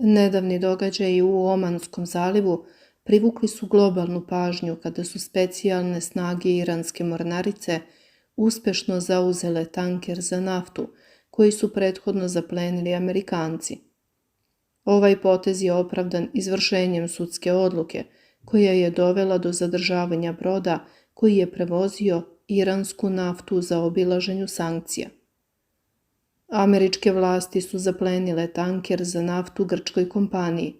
Nedavni događaji u Omanskom zalivu privukli su globalnu pažnju kada su specijalne snage iranske mornarice uspešno zauzele tanker za naftu koji su prethodno zaplenili Amerikanci. Ovaj potez je opravdan izvršenjem sudske odluke koja je dovela do zadržavanja broda koji je prevozio iransku naftu u zaobilaženju sankcija. Američke vlasti su zaplenile tanker za naftu grčkoj kompaniji.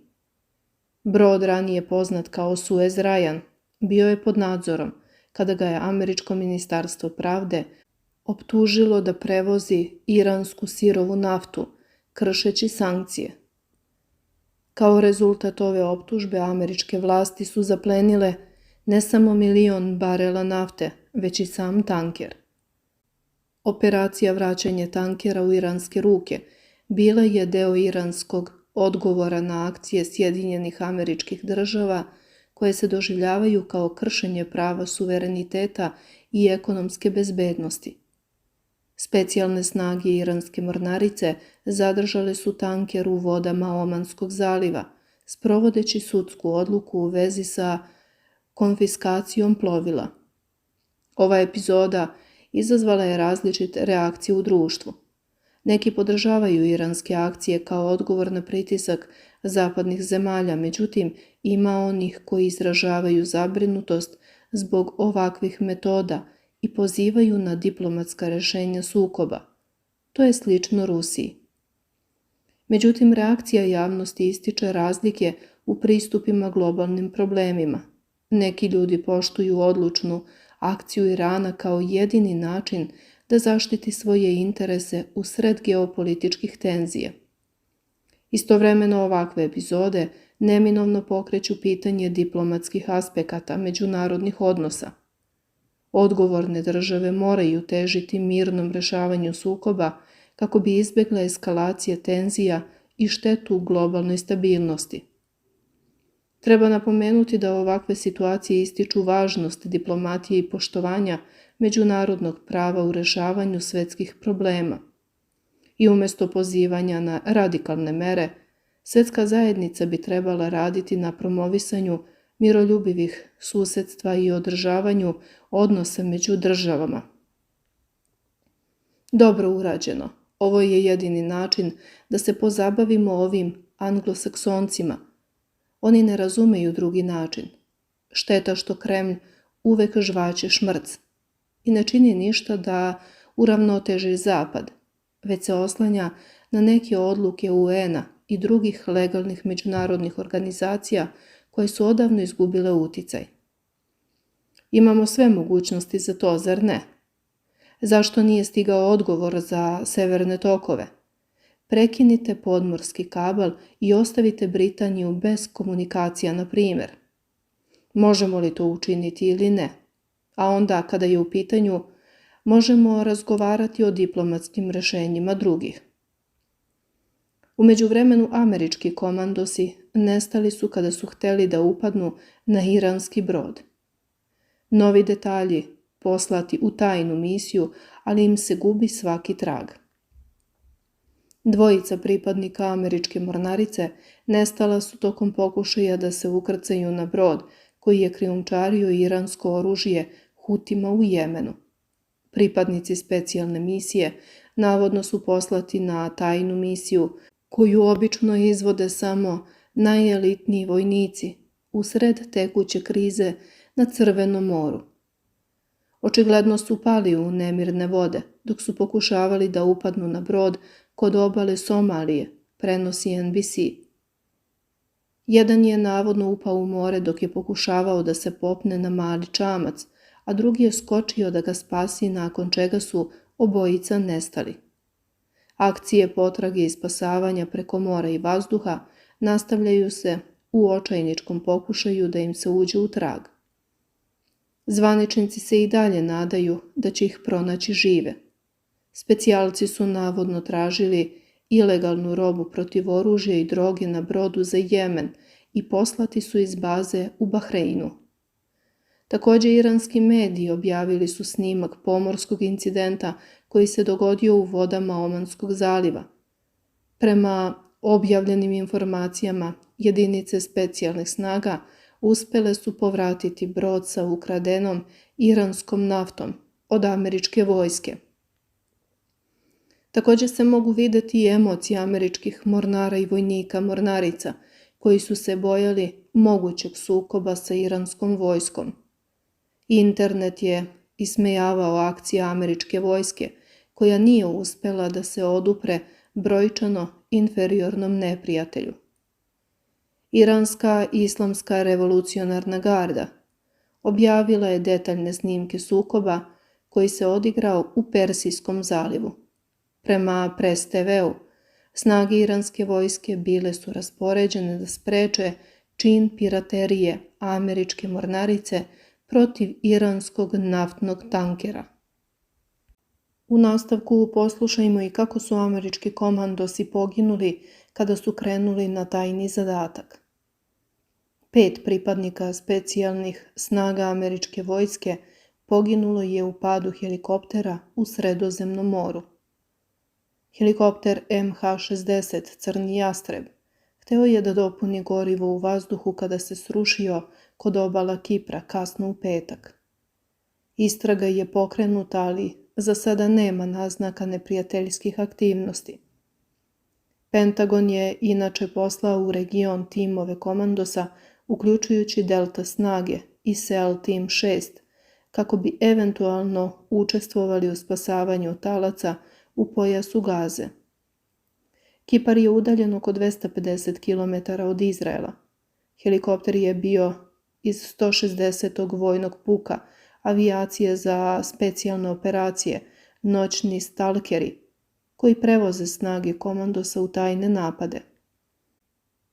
Brod, ranije poznat kao Suez Rajan, bio je pod nadzorom kada ga je američko ministarstvo pravde optužilo da prevozi iransku sirovu naftu, kršeći sankcije. Kao rezultat ove optužbe američke vlasti su zaplenile ne samo 1.000.000 barela nafte, već i sam tanker. Operacija vraćanje tankera u iranske ruke bila je deo iranskog odgovora na akcije Sjedinjenih Američkih Država koje se doživljavaju kao kršenje prava suvereniteta i ekonomske bezbednosti. Specijalne snage iranske mornarice zadržale su tanker u vodama Omanskog zaliva, sprovodeći sudsku odluku u vezi sa konfiskacijom plovila. Ova epizoda izazvala je različite reakcije u društvu. Neki podržavaju iranske akcije kao odgovor na pritisak zapadnih zemalja, međutim ima onih koji izražavaju zabrinutost zbog ovakvih metoda i pozivaju na diplomatska rešenja sukoba. To je slično Rusiji. Međutim, reakcija javnosti ističe razlike u pristupima globalnim problemima. Neki ljudi poštuju odlučnu akciju Irana kao jedini način da zaštiti svoje interese u sred geopolitičkih tenzija. Istovremeno ovakve epizode neminovno pokreću pitanje diplomatskih aspekata međunarodnih odnosa. Odgovorne države moraju težiti mirnom rešavanju sukoba kako bi izbjegle eskalacije tenzija i štetu globalnoj stabilnosti. Treba napomenuti da ovakve situacije ističu važnost diplomatije i poštovanja međunarodnog prava u rešavanju svetskih problema. I umjesto pozivanja na radikalne mere, svetska zajednica bi trebala raditi na promovisanju miroljubivih susedstva i održavanju odnosa među državama. Dobro urađeno. Ovo je jedini način da se pozabavimo ovim anglosaksoncima. Oni ne razumeju drugi način. Šteta što Kremlj uvek žvaće šmrc i ne čini ništa da uravnoteži Zapad, već se oslanja na neke odluke UN-a i drugih legalnih međunarodnih organizacija koje su odavno izgubile uticaj. Imamo sve mogućnosti za to, zar ne? Zašto nije stigao odgovor za severne tokove? Prekinite podmorski kabel i ostavite Britaniju bez komunikacija, na primjer. Možemo li to učiniti ili ne? A onda, kada je u pitanju, možemo razgovarati o diplomatskim rešenjima drugih. U međuvremenu američki komandosi nestali su kada su hteli da upadnu na iranski brod. Novi detalji poslati u tajnu misiju, ali im se gubi svaki trag. Dvojica pripadnika američke mornarice nestala su tokom pokušaja da se ukrcaju na brod koji je krijumčario iransko oružje Hutima u Jemenu. Pripadnici specijalne misije navodno su poslati na tajnu misiju koju obično izvode samo najelitniji vojnici u sred tekuće krize na Crvenom moru. Očigledno su pali u nemirne vode dok su pokušavali da upadnu na brod kod obale Somalije, prenosi NBC. Jedan je navodno upao u more dok je pokušavao da se popne na mali čamac, a drugi je skočio da ga spasi, nakon čega su obojica nestali. Akcije potrage i spasavanja preko mora i vazduha nastavljaju se u očajničkom pokušaju da im se uđe u trag. Zvaničnici se i dalje nadaju da će ih pronaći žive. Specijalci su navodno tražili ilegalnu robu protiv oružja i droge na brodu za Jemen i poslati su iz baze u Bahreinu. Također iranski mediji objavili su snimak pomorskog incidenta koji se dogodio u vodama Omanskog zaliva. Prema objavljenim informacijama, jedinice specijalnih snaga uspjele su povratiti brod sa ukradenom iranskom naftom od američke vojske. Također se mogu vidjeti i emocije američkih mornara i vojnika mornarica koji su se bojali mogućeg sukoba sa iranskom vojskom. Internet je ismejavao akcije američke vojske koja nije uspjela da se odupre brojčano inferiornom neprijatelju. Iranska islamska revolucionarna garda objavila je detaljne snimke sukoba koji se odigrao u Persijskom zalivu. Prema Press TV-u, snage iranske vojske bile su raspoređene da spreče čin piraterije američke mornarice protiv iranskog naftnog tankera. U nastavku poslušajmo i kako su američki komandosi poginuli kada su krenuli na tajni zadatak. 5 pripadnika specijalnih snaga američke vojske poginulo je u padu helikoptera u Sredozemnom moru. Helikopter MH-60 Crni jastreb hteo je da dopuni gorivo u vazduhu kada se srušio kod obala Kipra kasno u petak. Istraga je pokrenuta, ali za sada nema naznaka neprijateljskih aktivnosti. Pentagon je inače poslao u region timove komandosa, uključujući Delta snage i SEAL Team 6, kako bi eventualno učestvovali u spasavanju talaca u pojasu Gaze. Kipar je udaljen oko 250 km od Izraela. Helikopter je bio iz 160. vojnog puka avijacije za specijalne operacije, noćni stalkeri, koji prevoze snage komandosa u tajne napade.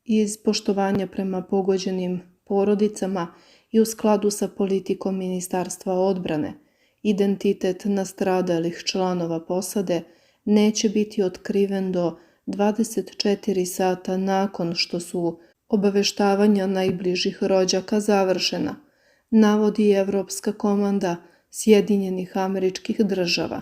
Iz poštovanja prema pogođenim porodicama i u skladu sa politikom Ministarstva odbrane, identitet nastradalih članova posade neće biti otkriven do 24 sata nakon što su obaveštavanja najbližih rođaka završena, navodi Evropska komanda Sjedinjenih Američkih Država.